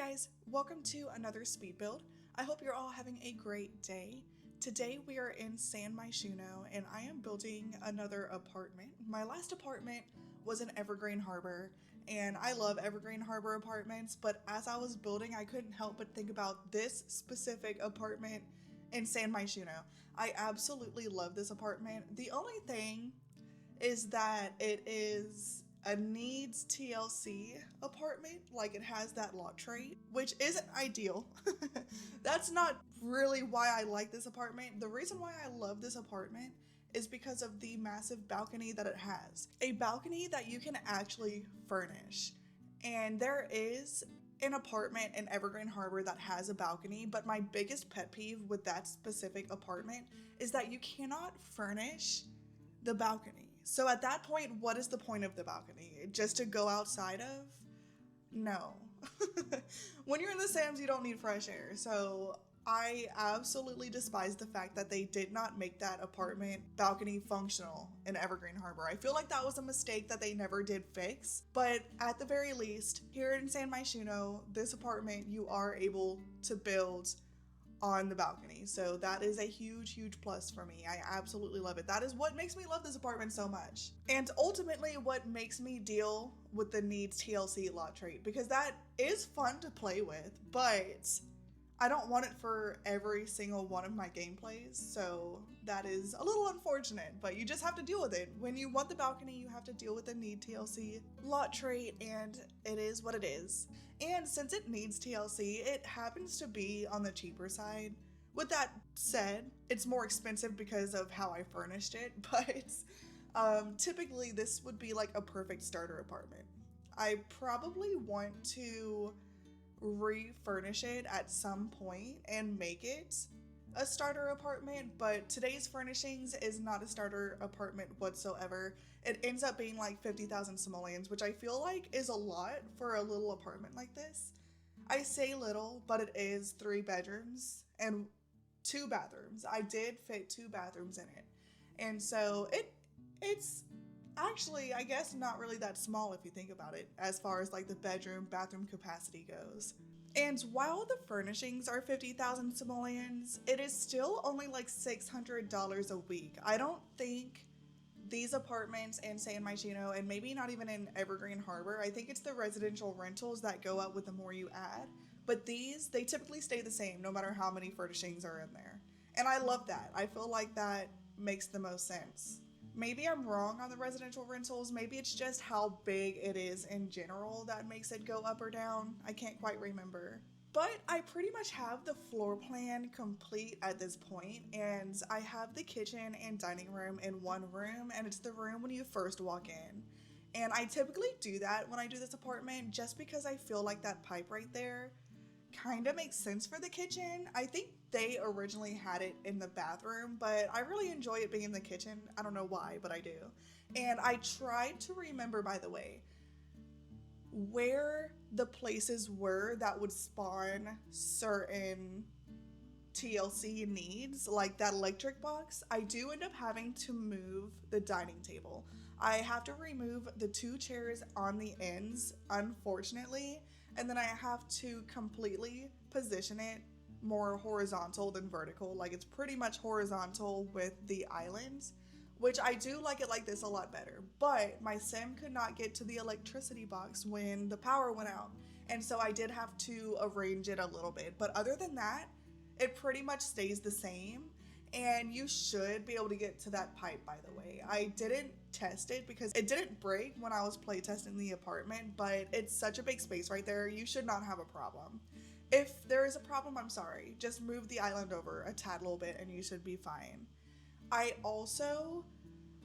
guys, welcome to another speed build. I hope you're all having a great day. Today we are in San Myshuno and I am building another apartment. My last apartment was in Evergreen Harbor and I love Evergreen Harbor apartments, but as I was building I couldn't help but think about this specific apartment in San Myshuno. I absolutely love this apartment. The only thing is that it is a needs TLC apartment, like it has that lot trait, which isn't ideal. That's not really why I like this apartment. The reason why I love this apartment is because of the massive balcony that it has. A balcony that you can actually furnish. And there is an apartment in Evergreen Harbor that has a balcony, but my biggest pet peeve with that specific apartment is that you cannot furnish the balcony. So at that point, what is the point of the balcony? Just to go outside of? No. When you're in the Sims, you don't need fresh air. So I absolutely despise the fact that they did not make that apartment balcony functional in Evergreen Harbor. I feel like that was a mistake that they never did fix. But at the very least, here in San Myshuno, this apartment, you are able to build on the balcony. So that is a huge plus for me. I absolutely love it. That is what makes me love this apartment so much. And ultimately what makes me deal with the needs TLC lot trait, because that is fun to play with, but I don't want it for every single one of my gameplays. So that is a little unfortunate, but you just have to deal with it. When you want the balcony, you have to deal with the need TLC lot trait, and it is what it is. And since it needs TLC, it happens to be on the cheaper side. With that said, it's more expensive because of how I furnished it, but typically this would be like a perfect starter apartment. I probably want to refurnish it at some point and make it a starter apartment, but today's furnishings is not a starter apartment whatsoever. It ends up being like 50,000 simoleons, which I feel like is a lot for a little apartment like this. I say little, but it is 3 bedrooms and 2 bathrooms. I did fit 2 bathrooms in it. And so it's actually, I guess, not really that small if you think about it, as far as like the bathroom capacity goes. And while the furnishings are 50,000 simoleons, it is still only like $600 a week. I don't think these apartments in San Myshuno, and maybe not even in Evergreen Harbor, I think it's the residential rentals that go up with the more you add, but these, they typically stay the same no matter how many furnishings are in there. And I love that. I feel like that makes the most sense. Maybe I'm wrong on the residential rentals. Maybe it's just how big it is in general that makes it go up or down. I can't quite remember. But I pretty much have the floor plan complete at this point, and I have the kitchen and dining room in one room, and it's the room when you first walk in. And I typically do that when I do this apartment just because I feel like that pipe right there kind of makes sense for the kitchen. I think they originally had it in the bathroom, but I really enjoy it being in the kitchen. I don't know why, but I do. And I tried to remember, by the way, where the places were that would spawn certain TLC needs, like that electric box. I do end up having to move the dining table. I have to remove the 2 chairs on the ends, unfortunately, and then I have to completely position it more horizontal than vertical. Like it's pretty much horizontal with the islands, which I do like it like this a lot better. But my sim could not get to the electricity box when the power went out, and so I did have to arrange it a little bit. But other than that, it pretty much stays the same, and you should be able to get to that pipe, by the way. I didn't test it because it didn't break when I was playtesting the apartment, but it's such a big space right there. You should not have a problem. If there is a problem, I'm sorry. Just move the island over a tad little bit and you should be fine. I also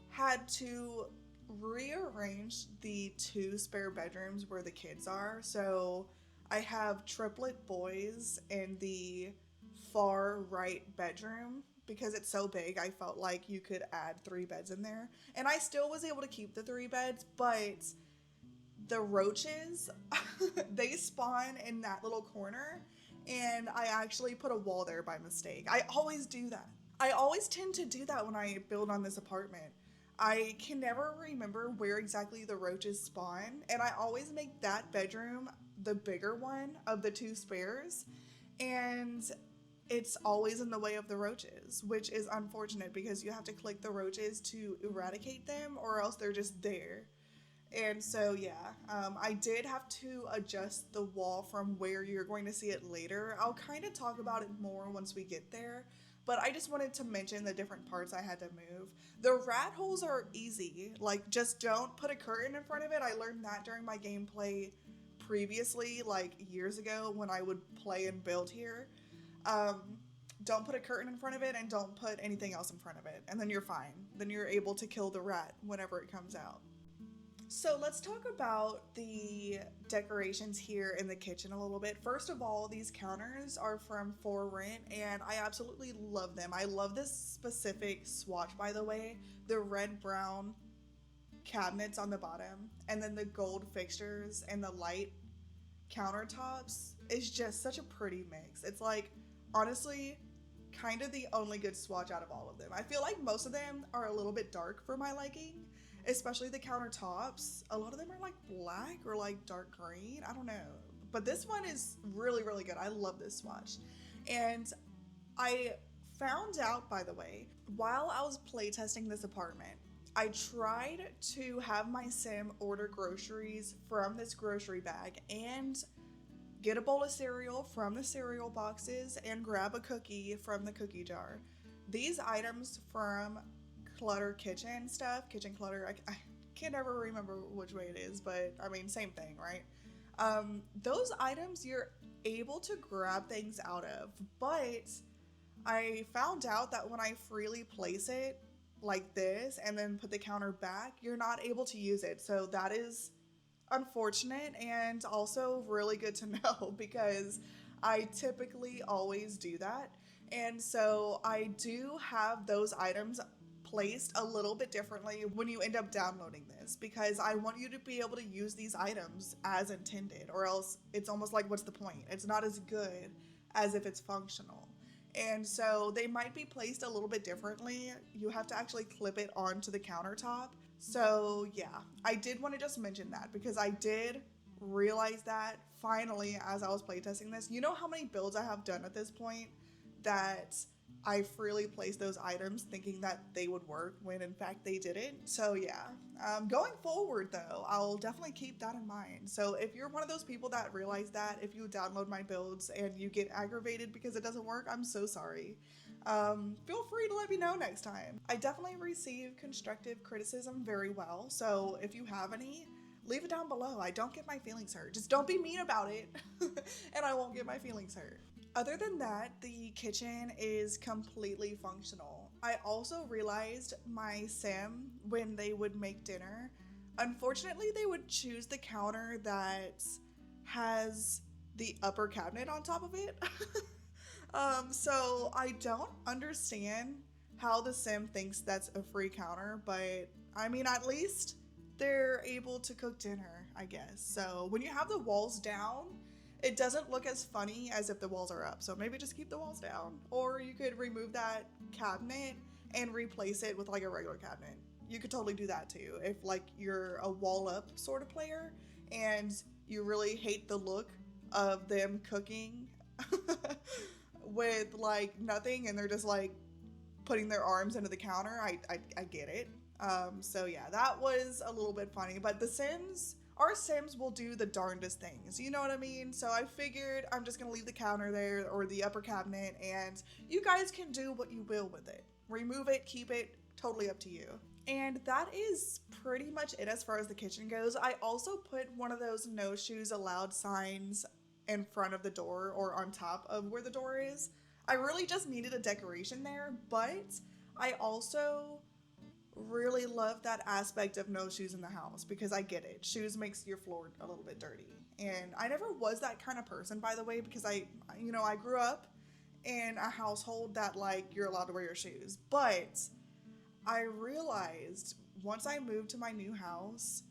had to rearrange the 2 spare bedrooms where the kids are. So I have triplet boys in the far right bedroom. Because it's so big, I felt like you could add 3 beds in there. And I still was able to keep the 3 beds, but the roaches, they spawn in that little corner, and I actually put a wall there by mistake. I always do that. I always tend to do that when I build on this apartment. I can never remember where exactly the roaches spawn, and I always make that bedroom the bigger one of the two spares, and it's always in the way of the roaches, which is unfortunate because you have to click the roaches to eradicate them or else they're just there. And so, yeah, I did have to adjust the wall from where you're going to see it later. I'll kind of talk about it more once we get there, but I just wanted to mention the different parts I had to move. The rat holes are easy. Like, just don't put a curtain in front of it. I learned that during my gameplay previously, like years ago when I would play and build here. Um, don't put a curtain in front of it and don't put anything else in front of it, and then you're fine. Then you're able to kill the rat whenever it comes out. So let's talk about the decorations here in the kitchen a little bit. First of all, these counters are from For Rent, and I absolutely love them. I love this specific swatch, by the way. The red-brown cabinets on the bottom, and then the gold fixtures and the light countertops is just such a pretty mix. It's like, honestly, kind of the only good swatch out of all of them. I feel like most of them are a little bit dark for my liking, especially the countertops. A lot of them are like black or like dark green. I don't know. But this one is really, really good. I love this swatch. And I found out, by the way, while I was playtesting this apartment, I tried to have my sim order groceries from this grocery bag and get a bowl of cereal from the cereal boxes and grab a cookie from the cookie jar. These items from Clutter Kitchen stuff, Kitchen Clutter, I can't ever remember which way it is, but I mean, same thing, right? Those items you're able to grab things out of, but I found out that when I freely place it like this and then put the counter back, you're not able to use it. So that is unfortunate and also really good to know because I typically always do that. And so I do have those items placed a little bit differently when you end up downloading this because I want you to be able to use these items as intended, or else it's almost like, what's the point? It's not as good as if it's functional. And so they might be placed a little bit differently. You have to actually clip it onto the countertop. So yeah, I did want to just mention that because I did realize that finally as I was playtesting this. You know how many builds I have done at this point that I freely placed those items thinking that they would work when in fact they didn't. So yeah, going forward though, I'll definitely keep that in mind. So if you're one of those people that realize that, if you download my builds and you get aggravated because it doesn't work, I'm so sorry. Feel free to let me know next time. I definitely receive constructive criticism very well. So if you have any, leave it down below. I don't get my feelings hurt. Just don't be mean about it and I won't get my feelings hurt. Other than that, the kitchen is completely functional. I also realized my sim, when they would make dinner, unfortunately they would choose the counter that has the upper cabinet on top of it. So I don't understand how the sim thinks that's a free counter, but I mean, at least they're able to cook dinner, I guess. So when you have the walls down, it doesn't look as funny as if the walls are up. So maybe just keep the walls down. Or you could remove that cabinet and replace it with like a regular cabinet. You could totally do that too. If like you're a wall up sort of player and you really hate the look of them cooking with like nothing and they're just like putting their arms into the counter, I get it. So yeah, that was a little bit funny. But our Sims will do the darndest things, you know what I mean? So I figured I'm just gonna leave the counter there or the upper cabinet and you guys can do what you will with it. Remove it, keep it, totally up to you. And that is pretty much it as far as the kitchen goes. I also put one of those no shoes allowed signs in front of the door or on top of where the door is. I really just needed a decoration there, but I also really love that aspect of no shoes in the house because I get it. Shoes makes your floor a little bit dirty. And I never was that kind of person, by the way, because I grew up in a household that like you're allowed to wear your shoes. But I realized once I moved to my new house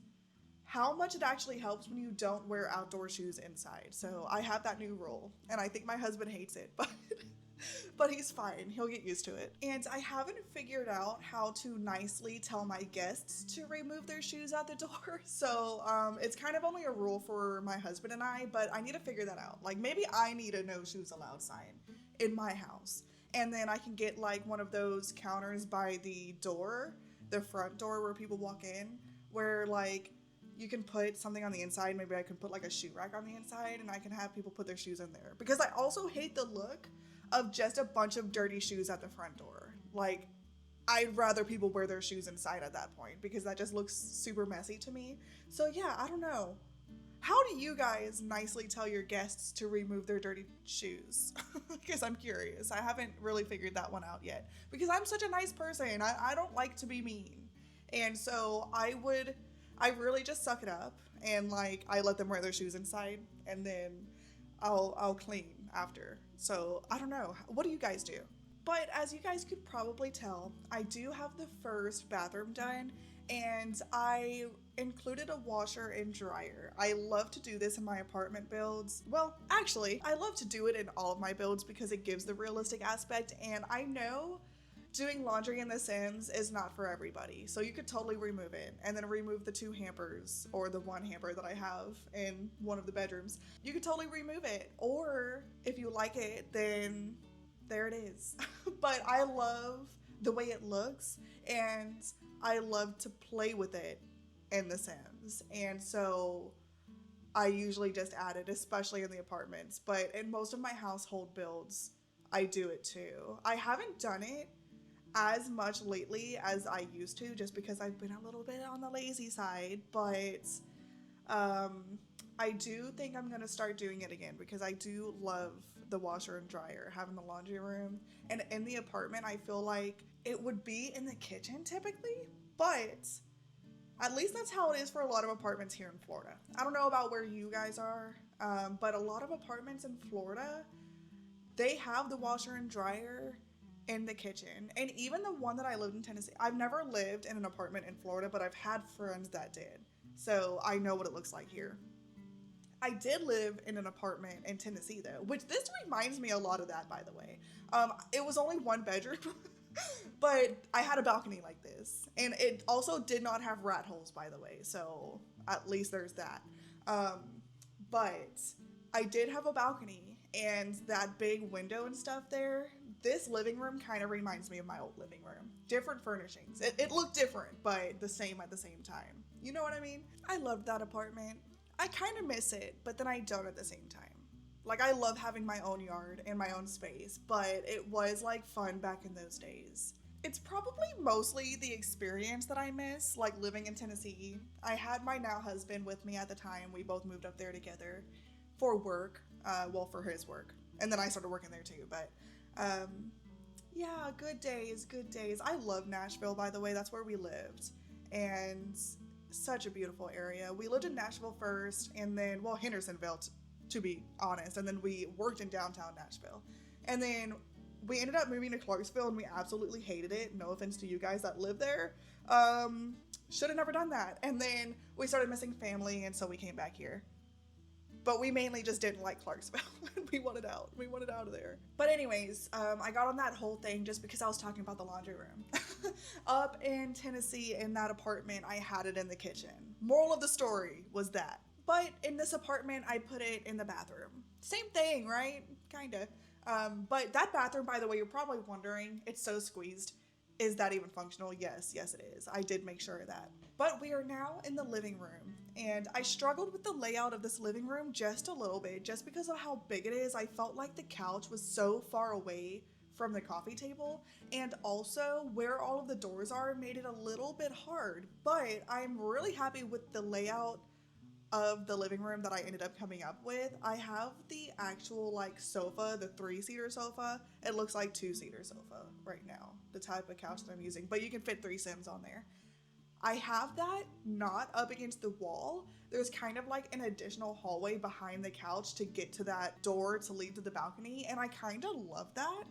how much it actually helps when you don't wear outdoor shoes inside. So I have that new rule and I think my husband hates it, but he's fine. He'll get used to it. And I haven't figured out how to nicely tell my guests to remove their shoes at the door. So it's kind of only a rule for my husband and I, but I need to figure that out. Like maybe I need a no shoes allowed sign in my house. And then I can get like one of those counters by the door, the front door where people walk in, where like you can put something on the inside. Maybe I could put like a shoe rack on the inside and I can have people put their shoes in there. Because I also hate the look of just a bunch of dirty shoes at the front door. Like, I'd rather people wear their shoes inside at that point because that just looks super messy to me. So yeah, I don't know. How do you guys nicely tell your guests to remove their dirty shoes? Because I'm curious. I haven't really figured that one out yet. Because I'm such a nice person. I don't like to be mean. And so I really just suck it up and like I let them wear their shoes inside and then I'll clean after. So I don't know. What do you guys do? But as you guys could probably tell, I do have the first bathroom done and I included a washer and dryer. I love to do this in my apartment builds. Well, actually, I love to do it in all of my builds because it gives the realistic aspect, and I know doing laundry in The Sims is not for everybody. So you could totally remove it and then remove the 2 hampers or the 1 hamper that I have in one of the bedrooms. You could totally remove it. Or if you like it, then there it is. But I love the way it looks and I love to play with it in The Sims. And so I usually just add it, especially in the apartments. But in most of my household builds, I do it too. I haven't done it as much lately as I used to just because I've been a little bit on the lazy side, but I do think I'm gonna start doing it again because I do love the washer and dryer, having the laundry room. And in the apartment, I feel like it would be in the kitchen typically, but at least that's how it is for a lot of apartments here in Florida. I don't know about where you guys are, but a lot of apartments in Florida, they have the washer and dryer in the kitchen. And even the one that I lived in Tennessee, I've never lived in an apartment in Florida, but I've had friends that did. So I know what it looks like here. I did live in an apartment in Tennessee though, which this reminds me a lot of that, by the way. It was only 1 bedroom, but I had a balcony like this. And it also did not have rat holes, by the way. So at least there's that. But I did have a balcony and that big window and stuff there. This living room kind of reminds me of my old living room. Different furnishings. It looked different, but the same at the same time. You know what I mean? I loved that apartment. I kind of miss it, but then I don't at the same time. Like, I love having my own yard and my own space, but it was like fun back in those days. It's probably mostly the experience that I miss, like living in Tennessee. I had my now husband with me at the time. We both moved up there together for work, for his work. And then I started working there too, but yeah, good days, good days. I love Nashville, by the way. That's where we lived. And such a beautiful area. We lived in Nashville first, and then, Hendersonville, to be honest. And then we worked in downtown Nashville. And then we ended up moving to Clarksville, and we absolutely hated it. No offense to you guys that live there. Should have never done that. And then we started missing family, and so we came back here. But we mainly just didn't like Clarksville. We wanted out. We wanted out of there. But anyways, I got on that whole thing just because I was talking about the laundry room. Up in Tennessee, in that apartment, I had it in the kitchen. Moral of the story was that. But in this apartment, I put it in the bathroom. Same thing, right? Kinda. But that bathroom, by the way, you're probably wondering, it's so squeezed. Is that even functional? Yes, it is. I did make sure of that. But we are now in the living room, and I struggled with the layout of this living room just a little bit, just because of how big it is. I felt like the couch was so far away from the coffee table, and also where all of the doors are made it a little bit hard. But I'm really happy with the layout of the living room that I ended up coming up with. I have the actual like sofa, the 3-seater sofa. It looks like 2-seater sofa right now, the type of couch that I'm using, but you can fit 3 Sims on there. I have that not up against the wall. There's kind of like an additional hallway behind the couch to get to that door to lead to the balcony, and I kind of love that.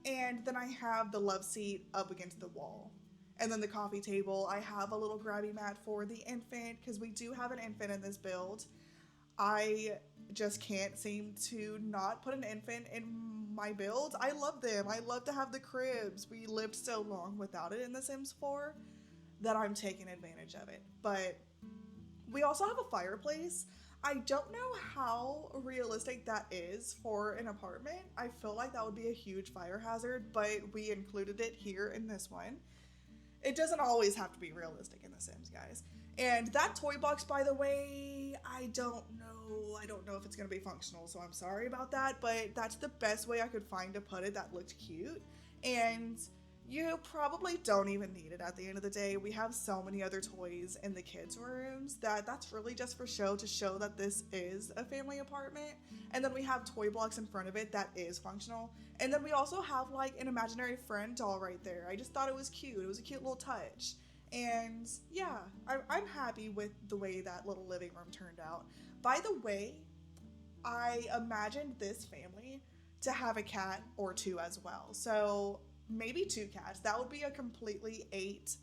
And then I have the love seat up against the wall. And then the coffee table, I have a little grabby mat for the infant, because we do have an infant in this build. I just can't seem to not put an infant in my builds. I love them. I love to have the cribs. We lived so long without it in The Sims 4 that I'm taking advantage of it. But we also have a fireplace. I don't know how realistic that is for an apartment. I feel like that would be a huge fire hazard, but we included it here in this one. It doesn't always have to be realistic in The Sims, guys. And that toy box, by the way, I don't know. I don't know if it's going to be functional, so I'm sorry about that, but that's the best way I could find to put it that looked cute. And you probably don't even need it at the end of the day. We have so many other toys in the kids' rooms that's really just for show, to show that this is a family apartment. And then we have toy blocks in front of it that is functional. And then we also have like an imaginary friend doll right there. I just thought it was cute. It was a cute little touch. And yeah, I'm happy with the way that little living room turned out. By the way, I imagined this family to have a cat or two as well. So maybe 2 cats. That would be a completely 8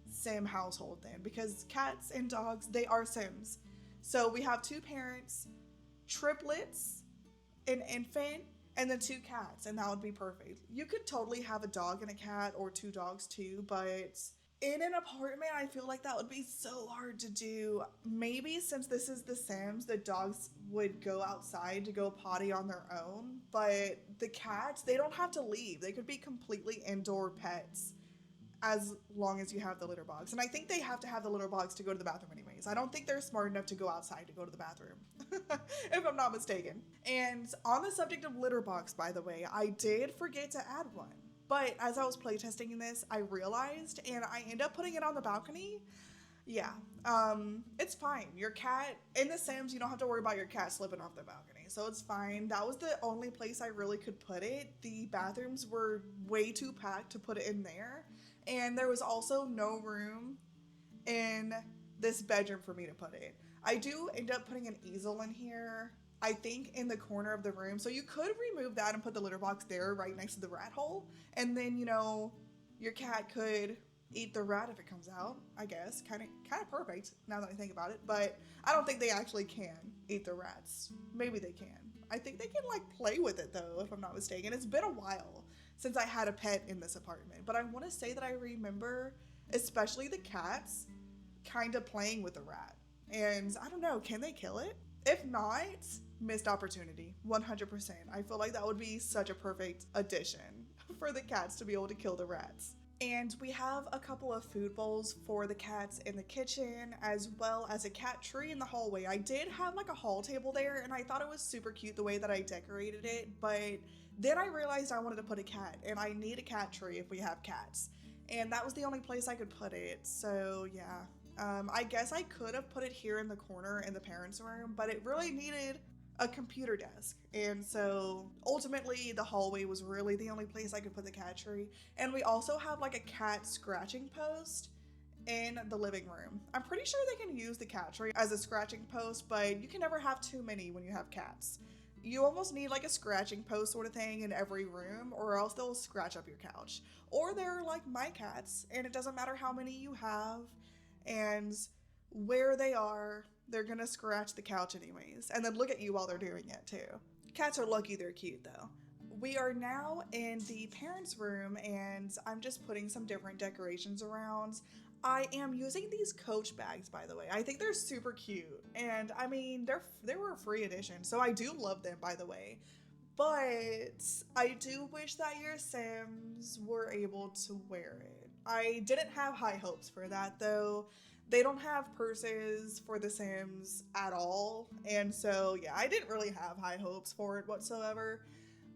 sim household then, because cats and dogs, they are sims. So we have 2 parents, triplets, an infant, and then 2 cats, and that would be perfect. You could totally have a dog and a cat, or 2 dogs too, but in an apartment, I feel like that would be so hard to do. Maybe since this is The Sims, the dogs would go outside to go potty on their own, but the cats, they don't have to leave. They could be completely indoor pets as long as you have the litter box. And I think they have to have the litter box to go to the bathroom anyways. I don't think they're smart enough to go outside to go to the bathroom, if I'm not mistaken. And on the subject of litter box, by the way, I did forget to add one. But as I was playtesting this, I realized, and I end up putting it on the balcony. Yeah, it's fine. Your cat, in The Sims, you don't have to worry about your cat slipping off the balcony, so it's fine. That was the only place I really could put it. The bathrooms were way too packed to put it in there, and there was also no room in this bedroom for me to put it. I do end up putting an easel in here, I think in the corner of the room. So you could remove that and put the litter box there right next to the rat hole. And then, you know, your cat could eat the rat if it comes out, I guess. Kind of perfect now that I think about it. But I don't think they actually can eat the rats. Maybe they can. I think they can like play with it though, if I'm not mistaken. It's been a while since I had a pet in this apartment. But I want to say that I remember, especially the cats, kind of playing with the rat. And I don't know, can they kill it? If not, missed opportunity, 100%. I feel like that would be such a perfect addition for the cats to be able to kill the rats. And we have a couple of food bowls for the cats in the kitchen, as well as a cat tree in the hallway. I did have like a hall table there, and I thought it was super cute the way that I decorated it, but then I realized I wanted to put a cat, and I need a cat tree if we have cats. And that was the only place I could put it, so yeah. I guess I could have put it here in the corner in the parents' room, but it really needed a computer desk. And so ultimately the hallway was really the only place I could put the cat tree. And we also have like a cat scratching post in the living room. I'm pretty sure they can use the cat tree as a scratching post, but you can never have too many when you have cats. You almost need like a scratching post sort of thing in every room, or else they'll scratch up your couch. Or they're like my cats, and it doesn't matter how many you have and where they are, they're gonna scratch the couch anyways, and then look at you while they're doing it too. Cats are lucky they're cute though. We are now in the parents' room, and I'm just putting some different decorations around. I am using these Coach bags, by the way. I think they're super cute, and I mean, they were a free edition, so I do love them, by the way. But I do wish that your Sims were able to wear it. I didn't have high hopes for that though. They don't have purses for the Sims at all, and so yeah, I didn't really have high hopes for it whatsoever.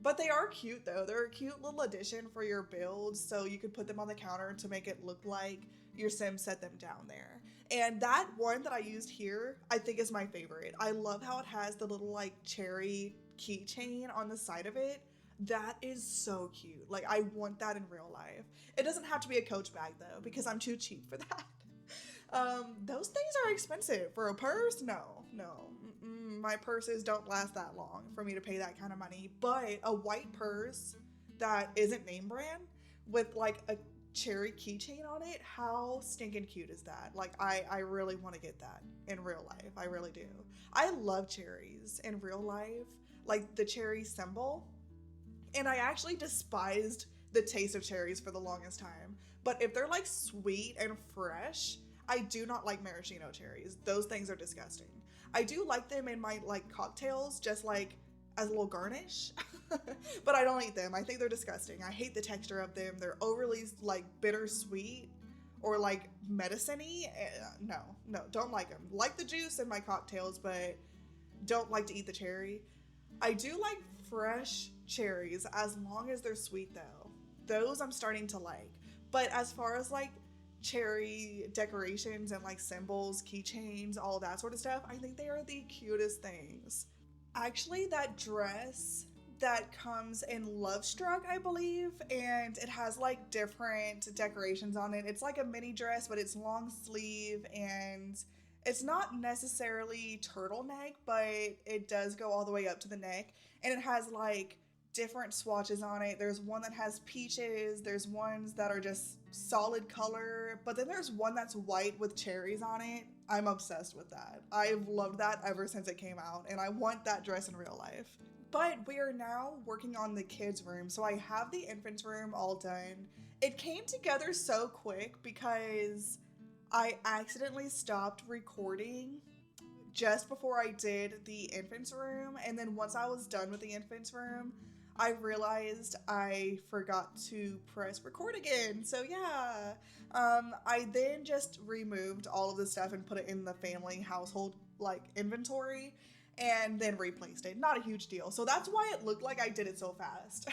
But they are cute though. They're a cute little addition for your build, so you could put them on the counter to make it look like your Sims set them down there. And that one that I used here, I think is my favorite. I love how it has the little like cherry keychain on the side of it. That is so cute. Like, I want that in real life. It doesn't have to be a Coach bag though, because I'm too cheap for that. Those things are expensive. For a purse, no. My purses don't last that long for me to pay that kind of money. But a white purse that isn't name brand with like a cherry keychain on it. How stinking cute is that? Like, I really want to get that in real life. I really do. I love cherries in real life, like the cherry symbol. And I actually despised the taste of cherries for the longest time. But if they're like sweet and fresh, I do not like maraschino cherries. Those things are disgusting. I do like them in my like cocktails, just like as a little garnish, but I don't eat them. I think they're disgusting. I hate the texture of them. They're overly like bittersweet or like medicine-y. No, don't like them. Like the juice in my cocktails, but don't like to eat the cherry. I do like fresh cherries as long as they're sweet though. Those I'm starting to like. But as far as like cherry decorations and like symbols, keychains, all that sort of stuff, I think they are the cutest things. Actually, that dress that comes in Love Struck, I believe, and it has like different decorations on it. It's like a mini dress, but it's long sleeve and it's not necessarily turtleneck, but it does go all the way up to the neck, and it has like different swatches on it. There's one that has peaches, there's ones that are just solid color, but then there's one that's white with cherries on it. I'm obsessed with that. I've loved that ever since it came out, and I want that dress in real life. But we are now working on the kids' room, so I have the infants' room all done. It came together so quick because I accidentally stopped recording just before I did the infants' room, and then once I was done with the infants' room, I realized I forgot to press record again. So yeah, I then just removed all of the stuff and put it in the family household like inventory and then replaced it. Not a huge deal. So that's why it looked like I did it so fast.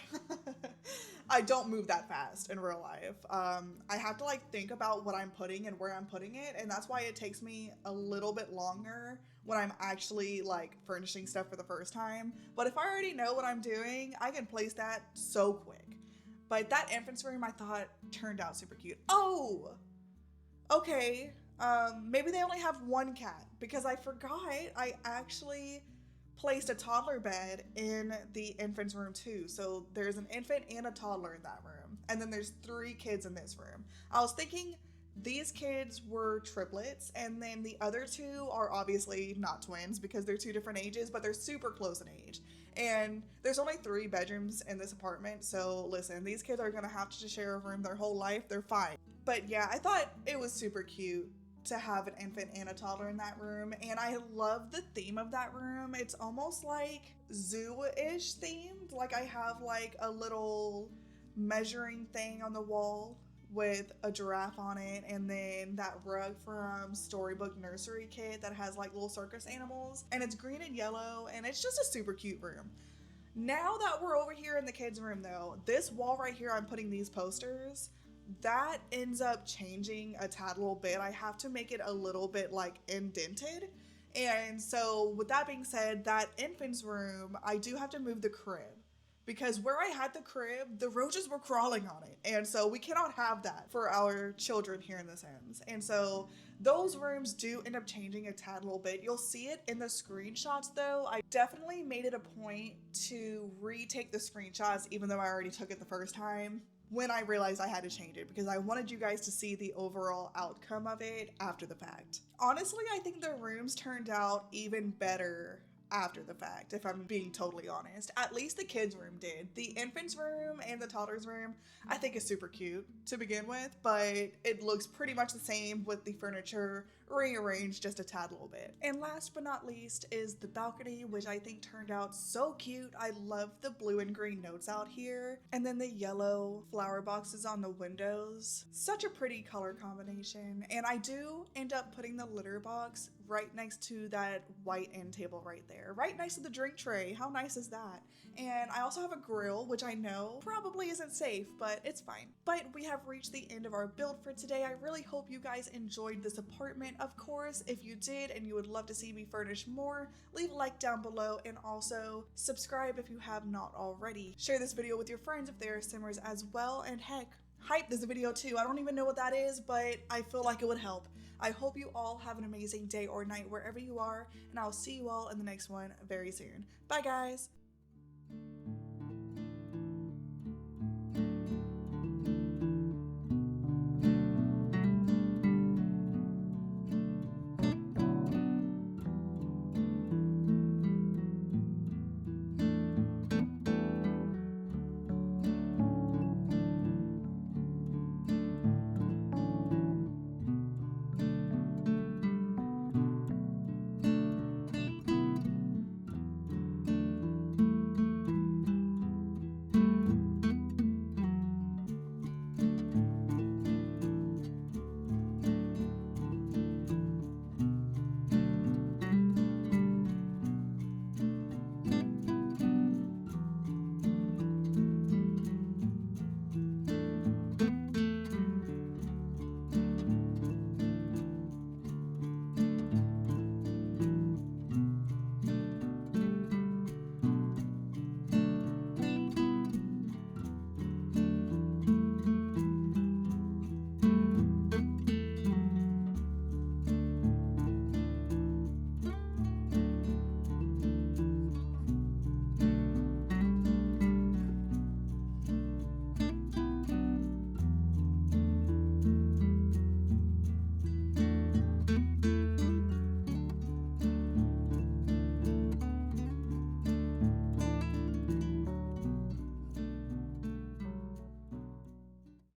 I don't move that fast in real life. I have to like think about what I'm putting and where I'm putting it, and that's why it takes me a little bit longer when I'm actually like furnishing stuff for the first time. But if I already know what I'm doing, I can place that so quick. But that infant's room I thought turned out super cute. Oh, okay. Maybe they only have one cat because I forgot I actually placed a toddler bed in the infant's room too. So there's an infant and a toddler in that room. And then there's 3 kids in this room. I was thinking these kids were triplets, and then the other 2 are obviously not twins because they're 2 different ages, but they're super close in age. And there's only 3 bedrooms in this apartment, so listen, these kids are gonna have to share a room their whole life. They're fine. But yeah, I thought it was super cute to have an infant and a toddler in that room, and I love the theme of that room. It's almost like zoo-ish themed. Like I have like a little measuring thing on the wall with a giraffe on it, and then that rug from Storybook Nursery Kit that has like little circus animals, and it's green and yellow, and it's just a super cute room. Now that we're over here in the kids' room though, this wall right here I'm putting these posters, that ends up changing a tad little bit. I have to make it a little bit like indented. And so with that being said, that infant's room, I do have to move the crib because where I had the crib, the roaches were crawling on it. And so we cannot have that for our children here in The Sims. And so those rooms do end up changing a tad little bit. You'll see it in the screenshots though. I definitely made it a point to retake the screenshots even though I already took it the first time, when I realized I had to change it because I wanted you guys to see the overall outcome of it after the fact. Honestly, I think the rooms turned out even better after the fact, if I'm being totally honest. At least the kids' room did. The infant's room and the toddler's room, I think is super cute to begin with, but it looks pretty much the same with the furniture rearranged just a tad little bit. And last but not least is the balcony, which I think turned out so cute. I love the blue and green notes out here, and then the yellow flower boxes on the windows. Such a pretty color combination. And I do end up putting the litter box right next to that white end table right there, right next to the drink tray. How nice is that? And I also have a grill, which I know probably isn't safe, but it's fine. But we have reached the end of our build for today. I really hope you guys enjoyed this apartment. Of course, if you did and you would love to see me furnish more, leave a like down below, and also subscribe if you have not already. Share this video with your friends if they are Simmers as well, and heck, hype this video too. I don't even know what that is, but I feel like it would help. I hope you all have an amazing day or night wherever you are, and I'll see you all in the next one very soon. Bye guys!